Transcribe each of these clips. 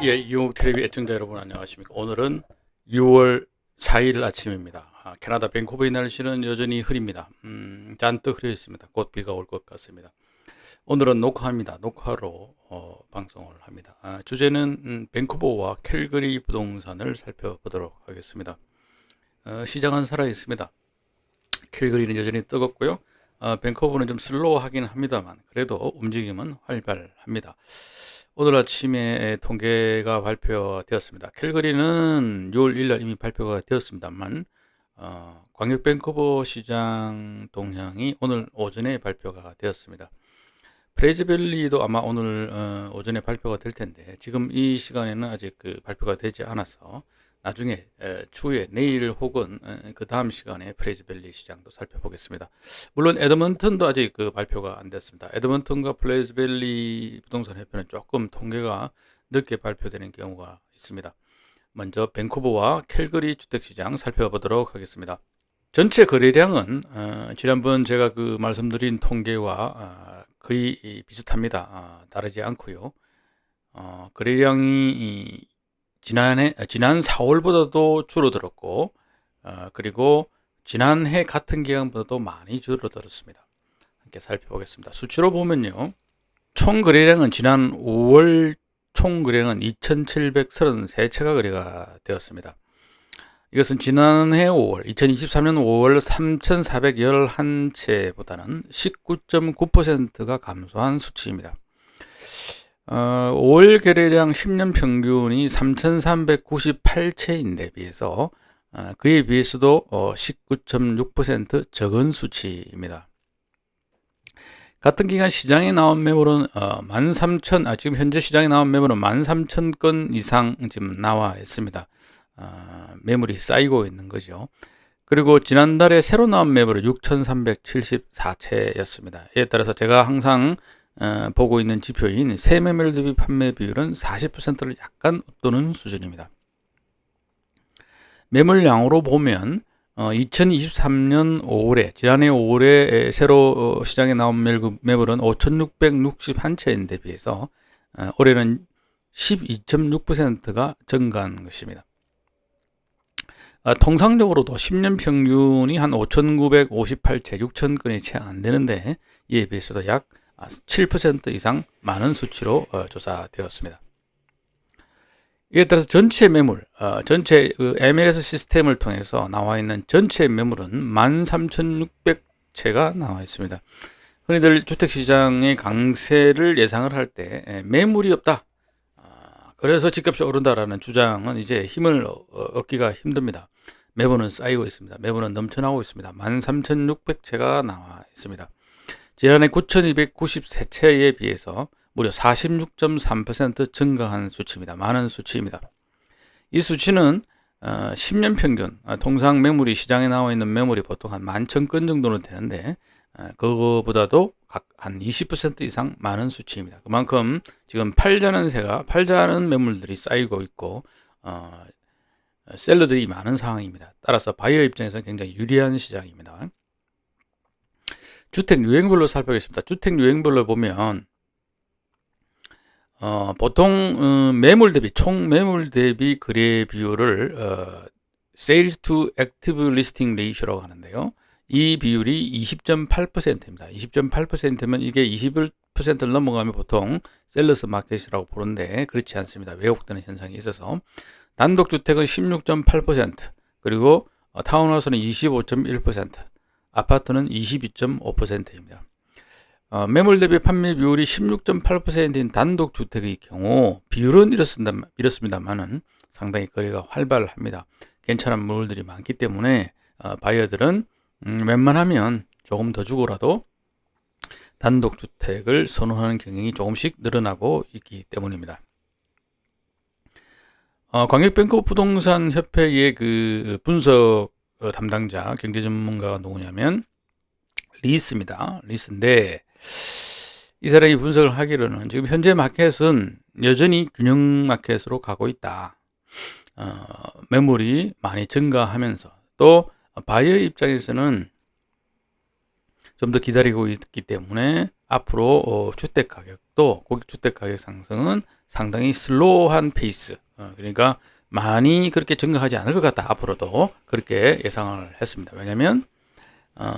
예, 이용욱 텔레비 애청자 여러분 안녕하십니까. 오늘은 6월 4일 아침입니다. 캐나다 밴쿠버의 날씨는 여전히 흐립니다. 잔뜩 흐려 있습니다. 곧 비가 올 것 같습니다. 오늘은 녹화합니다. 녹화로 방송을 합니다. 주제는 밴쿠버와 캘거리 부동산을 살펴보도록 하겠습니다. 시장은 살아 있습니다. 캘거리는 여전히 뜨겁고요. 밴쿠버는 좀 슬로우하긴 합니다만 그래도 움직임은 활발합니다. 오늘 아침에 통계가 발표되었습니다. 캘거리는 6월 1일 이미 발표가 되었습니다만 광역 밴쿠버 시장 동향이 오늘 오전에 발표가 되었습니다. 프레이즈밸리도 아마 오늘 오전에 발표가 될 텐데 지금 이 시간에는 아직 발표가 되지 않아서 나중에 추후에 내일 혹은 그 다음 시간에 프레이즈밸리 시장도 살펴보겠습니다. 물론 에드먼턴도 아직 발표가 안 됐습니다. 에드먼턴과 프레이즈밸리 부동산 협회는 조금 통계가 늦게 발표되는 경우가 있습니다. 먼저 밴쿠버와 캘거리 주택시장 살펴보도록 하겠습니다. 전체 거래량은 지난번 제가 말씀드린 통계와 거의 비슷합니다. 다르지 않고요. 거래량이 지난 4월보다도 줄어들었고 그리고 지난해 같은 기간보다도 많이 줄어들었습니다. 함께 살펴보겠습니다. 수치로 보면요. 총 거래량은 지난 5월 총 거래량은 2,733채가 거래가 되었습니다. 이것은 지난해 5월, 2023년 5월 3,411채보다는 19.9%가 감소한 수치입니다. 5월 거래량 10년 평균이 3,398채인데 비해서 그에 비해서도 19.6% 적은 수치입니다. 같은 기간 시장에 나온 매물은 지금 현재 시장에 나온 매물은 13,000건 이상 지금 나와 있습니다. 매물이 쌓이고 있는 거죠. 그리고 지난달에 새로 나온 매물은 6,374채였습니다. 이에 따라서 제가 항상 보고 있는 지표인 세매물 대비 판매 비율은 40%를 약간 웃도는 수준입니다. 매물량으로 보면 2023년 5월에 지난해 5월에 새로 시장에 나온 매물은 5,661채인데 비해서 올해는 12.6%가 증가한 것입니다. 통상적으로도 10년 평균이 한 5,958채, 6,000건이 채 안 되는데 이에 비해서도 약 7% 이상 많은 수치로 조사되었습니다. 이에 따라서 전체 매물, 전체 MLS 시스템을 통해서 나와 있는 전체 매물은 13,600채가 나와 있습니다. 흔히들 주택시장의 강세를 예상을 할 때 매물이 없다. 그래서 집값이 오른다라는 주장은 이제 힘을 얻기가 힘듭니다. 매물은 쌓이고 있습니다. 매물은 넘쳐나고 있습니다. 13,600채가 나와 있습니다. 지난해 9,293채에 비해서 무려 46.3% 증가한 수치입니다. 많은 수치입니다. 이 수치는 10년 평균, 통상 매물이 시장에 나와 있는 매물이 보통 한 11,000건 정도는 되는데 그거보다도 각 한 20% 이상 많은 수치입니다. 그만큼 지금 팔자는 매물들이 쌓이고 있고 셀러들이 많은 상황입니다. 따라서 바이어 입장에서는 굉장히 유리한 시장입니다. 주택 유형별로 살펴보겠습니다. 주택 유형별로 보면 보통 매물 대비 총 매물 대비 거래 비율을 Sales to Active Listing Ratio라고 하는데요. 이 비율이 20.8%입니다. 20.8%면 이게 21%를 넘어가면 보통 셀러스 마켓이라고 부르는데 그렇지 않습니다. 왜곡되는 현상이 있어서 단독주택은 16.8%, 그리고 타운하우스는 25.1%, 아파트는 22.5%입니다. 매물 대비 판매 비율이 16.8%인 단독주택의 경우 비율은 이렇습니다만은 상당히 거래가 활발합니다. 괜찮은 매물들이 많기 때문에 바이어들은 웬만하면 조금 더 주고라도 단독주택을 선호하는 경향이 조금씩 늘어나고 있기 때문입니다. 광역뱅크 부동산 협회의 분석 담당자 경제 전문가가 누구냐면 리스입니다. 리스인데 이 사람이 분석을 하기로는 지금 현재 마켓은 여전히 균형 마켓으로 가고 있다. 매물이 많이 증가하면서 또 바이어 입장에서는 좀 더 기다리고 있기 때문에 앞으로 주택 가격도 주택 가격 상승은 상당히 슬로우한 페이스, 그러니까 많이 그렇게 증가하지 않을 것 같다. 앞으로도 그렇게 예상을 했습니다. 왜냐하면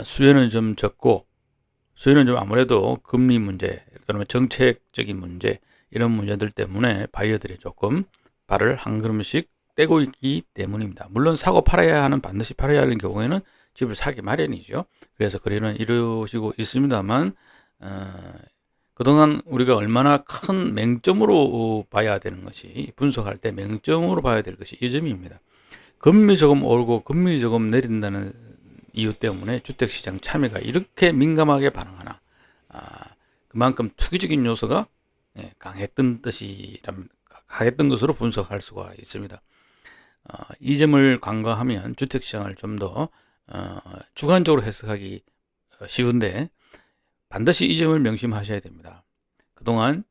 수요는 좀 적고, 수요는 좀 아무래도 금리 문제 또는 정책적인 문제, 이런 문제들 때문에 바이어들이 조금 발을 한 걸음씩 떼고 있기 때문입니다. 물론 사고 팔아야 하는, 반드시 팔아야 하는 경우에는 집을 사기 마련이죠. 그래서 거래는 이루어지고 있습니다만, 그동안 우리가 얼마나 큰 맹점으로 봐야 되는 것이, 분석할 때 맹점으로 봐야 될 것이 이 점입니다. 금리 조금 오르고 금리 조금 내린다는 이유 때문에 주택시장 참여가 이렇게 민감하게 반응하나, 그만큼 투기적인 요소가 강했던 것으로 분석할 수가 있습니다. 이 점을 간과하면 주택시장을 좀 더 주관적으로 해석하기 쉬운데, 반드시 이 점을 명심하셔야 됩니다. 그동안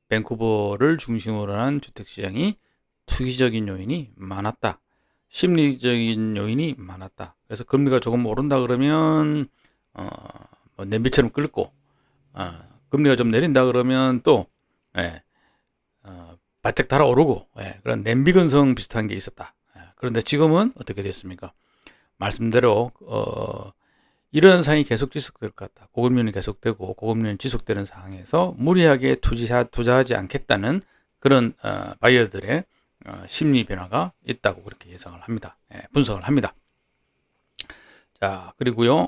밴쿠버를 중심으로 한 주택시장이 투기적인 요인이 많았다, 심리적인 요인이 많았다. 그래서 금리가 조금 오른다 그러면 뭐 냄비처럼 끓고, 금리가 좀 내린다 그러면 또 바짝 달아오르고, 그런 냄비 근성 비슷한 게 있었다. 그런데 지금은 어떻게 됐습니까? 말씀대로 이런 상황이 계속 지속될 것 같다. 고금리는 계속되고 고금리는 지속되는 상황에서 무리하게 투자하지 않겠다는 그런 바이어들의 심리 변화가 있다고 그렇게 예상을 합니다. 분석을 합니다. 자, 그리고요,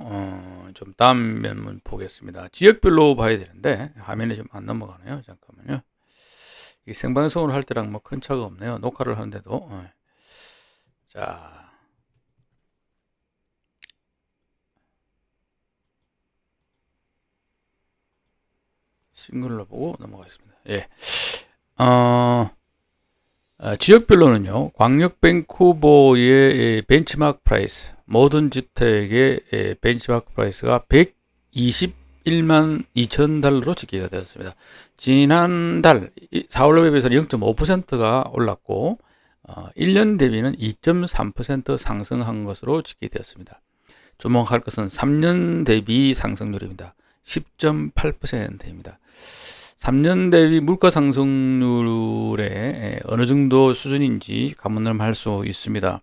좀 다음 면문 보겠습니다. 지역별로 봐야 되는데 화면이 좀 안 넘어가네요. 잠깐만요. 이 생방송을 할 때랑 뭐 큰 차가 없네요. 녹화를 하는데도. 자, 싱글로 보고 넘어가겠습니다. 예. 지역별로는요, 광역 밴쿠버의 벤치마크 프라이스, 모든 주택의 벤치마크 프라이스가 121만 2천 달러로 집계가 되었습니다. 지난달 4월에 비해서는 0.5%가 올랐고, 1년 대비는 2.3% 상승한 것으로 집계되었습니다. 주목할 것은 3년 대비 상승률입니다. 10.8%입니다. 3년 대비 물가 상승률에 어느 정도 수준인지 가늠을 할 수 있습니다.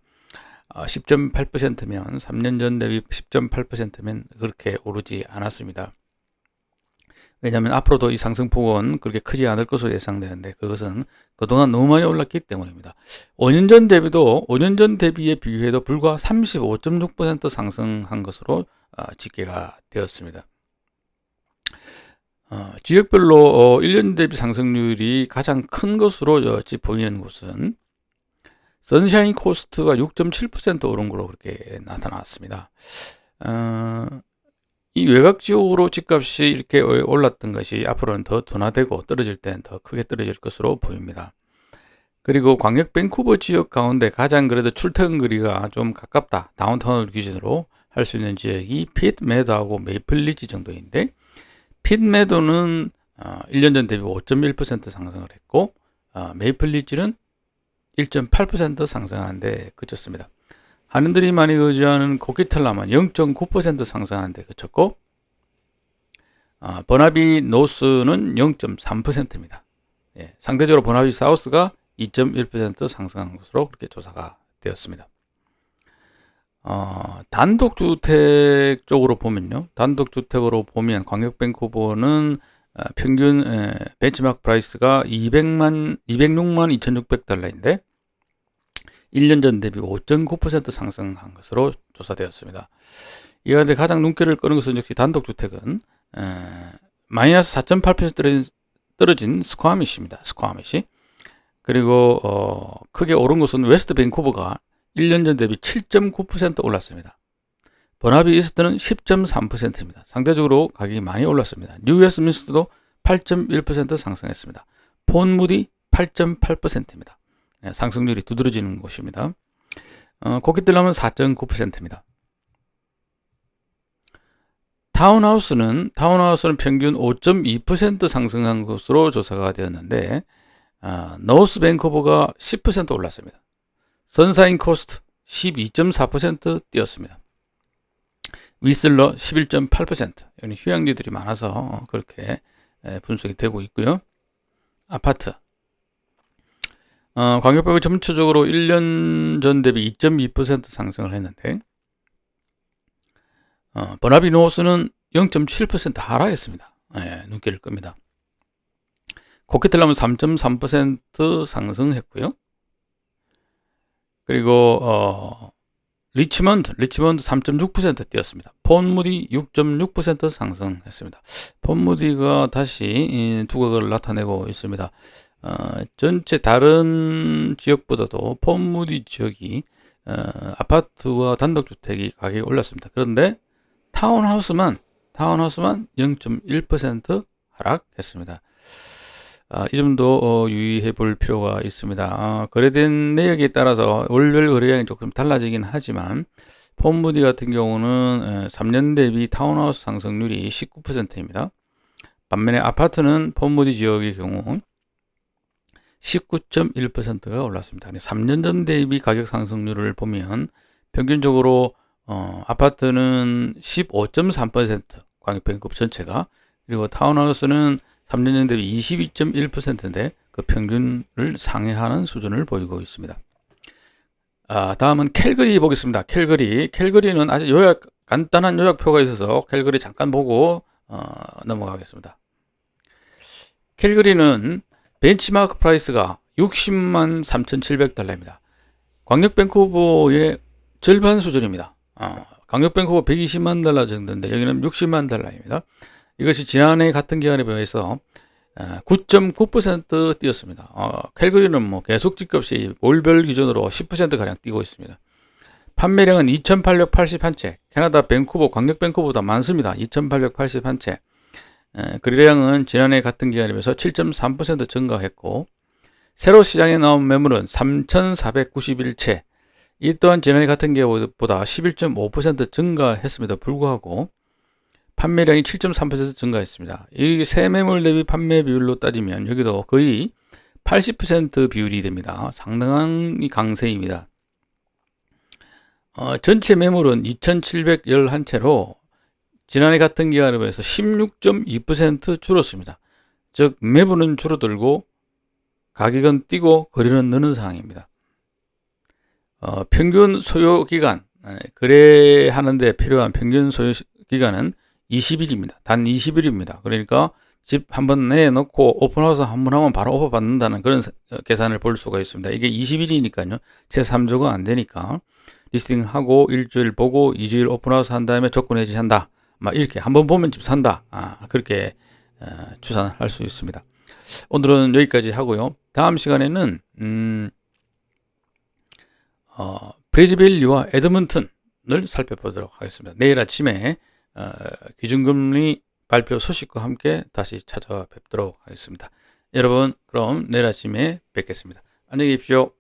10.8%면 3년 전 대비 10.8%면 그렇게 오르지 않았습니다. 왜냐하면 앞으로도 이 상승폭은 그렇게 크지 않을 것으로 예상되는데, 그것은 그동안 너무 많이 올랐기 때문입니다. 5년 전 대비에 비교해도 불과 35.6% 상승한 것으로 집계가 되었습니다. 지역별로 1년 대비 상승률이 가장 큰 것으로 보이는 곳은 선샤인 코스트가 6.7% 오른 걸로 그렇게 나타났습니다. 이 외곽 지역으로 집값이 이렇게 올랐던 것이 앞으로는 더 둔화되고 떨어질 때는 더 크게 떨어질 것으로 보입니다. 그리고 광역 밴쿠버 지역 가운데 가장 그래도 출퇴근 거리가 좀 가깝다, 다운타운을 기준으로 할 수 있는 지역이 핏메도하고 메이플리지 정도인데, 핏메도는 1년 전 대비 5.1% 상승을 했고, 메이플리지는 1.8% 상승하는데 그쳤습니다. 한인들이 많이 거주하는 코키텔라만 0.9% 상승하는데 그쳤고, 버나비 노스는 0.3%입니다. 상대적으로 버나비 사우스가 2.1% 상승한 것으로 그렇게 조사가 되었습니다. 단독주택 쪽으로 보면요, 단독주택으로 보면 광역 밴쿠버는 평균 벤치마크 프라이스가 206만 2,600달러인데 1년 전 대비 5.9% 상승한 것으로 조사되었습니다. 이 가운데 가장 눈길을 끄는 것은 역시 단독주택은 마이너스 4.8% 떨어진 스쿼미시입니다. 스쿼미시. 그리고 크게 오른 것은 웨스트 밴쿠버가 1년 전 대비 7.9% 올랐습니다. 버나비 이스트는 10.3%입니다. 상대적으로 가격이 많이 올랐습니다. 뉴웨스트민스터도 8.1% 상승했습니다. 폰무디 8.8%입니다. 상승률이 두드러지는 곳입니다. 코키텔라면 4.9%입니다. 타운하우스는 평균 5.2% 상승한 것으로 조사가 되었는데, 노스 밴쿠버가 10% 올랐습니다. 선샤인 코스트 12.4% 뛰었습니다. 위슬러 11.8%. 여기 휴양지들이 많아서 그렇게 분석이 되고 있고요. 아파트. 광역별로 전체적으로 1년 전 대비 2.2% 상승을 했는데, 버나비노스는 0.7% 하락했습니다. 눈길을 끕니다. 코키텔람은 3.3% 상승했고요. 그리고 리치먼드 3.6% 뛰었습니다. 폰무디 6.6% 상승했습니다. 폰무디가 다시 두각을 나타내고 있습니다. 전체 다른 지역보다도 폰무디 지역이 아파트와 단독주택이 가격이 올랐습니다. 그런데 타운하우스만 0.1% 하락했습니다. 이 점도 유의해 볼 필요가 있습니다. 거래된 내역에 따라서 월별 거래량이 조금 달라지긴 하지만 폰무디 같은 경우는 3년 대비 타운하우스 상승률이 19%입니다. 반면에 아파트는 폰무디 지역의 경우 19.1%가 올랐습니다. 3년 전 대비 가격 상승률을 보면 평균적으로 아파트는 15.3%, 광역बैं급 전체가, 그리고 타운하우스는 3년 전 대비 22.1%인데 그 평균을 상회하는 수준을 보이고 있습니다. 다음은 캘거리 보겠습니다. 캘거리는 아주 간단한 요약표가 있어서 캘거리 잠깐 보고 넘어가겠습니다. 캘거리는 벤치마크 프라이스가 60만 3,700달러입니다. 광역밴쿠버의 절반 수준입니다. 광역밴쿠버 120만 달러 정도인데 여기는 60만 달러입니다. 이것이 지난해 같은 기간에 비해서 9.9% 뛰었습니다. 캘거리는 계속 집값이 월별 기준으로 10%가량 뛰고 있습니다. 판매량은 2,881채, 캐나다 밴쿠버, 광역 밴쿠버보다 많습니다. 2,881채. 거래량은 지난해 같은 기간에 비해서 7.3% 증가했고, 새로 시장에 나온 매물은 3,491채, 이 또한 지난해 같은 기간보다 11.5% 증가했음에도 불구하고 판매량이 7.3% 증가했습니다. 이 새 매물 대비 판매 비율로 따지면 여기도 거의 80% 비율이 됩니다. 상당한 강세입니다. 전체 매물은 2,711채로 지난해 같은 기간에 비해서 16.2% 줄었습니다. 즉 매물은 줄어들고 가격은 뛰고 거래는 느는 상황입니다. 평균 소요 기간, 거래하는 데 필요한 평균 소요 기간은 20일입니다. 단 20일입니다. 그러니까 집 한번 내놓고 오픈하우스 한번 하면 바로 오퍼 받는다는 그런 계산을 볼 수가 있습니다. 이게 20일이니까요. 제3조가 안 되니까 리스팅하고 일주일 보고 2주일 오픈하우스 한 다음에 조건 해지한다. 이렇게 한번 보면 집 산다. 그렇게 추산할 수 있습니다. 오늘은 여기까지 하고요. 다음 시간에는 브리즈밸리와 에드먼튼을 살펴보도록 하겠습니다. 내일 아침에 기준금리 발표 소식과 함께 다시 찾아뵙도록 하겠습니다. 여러분, 그럼 내일 아침에 뵙겠습니다. 안녕히 계십시오.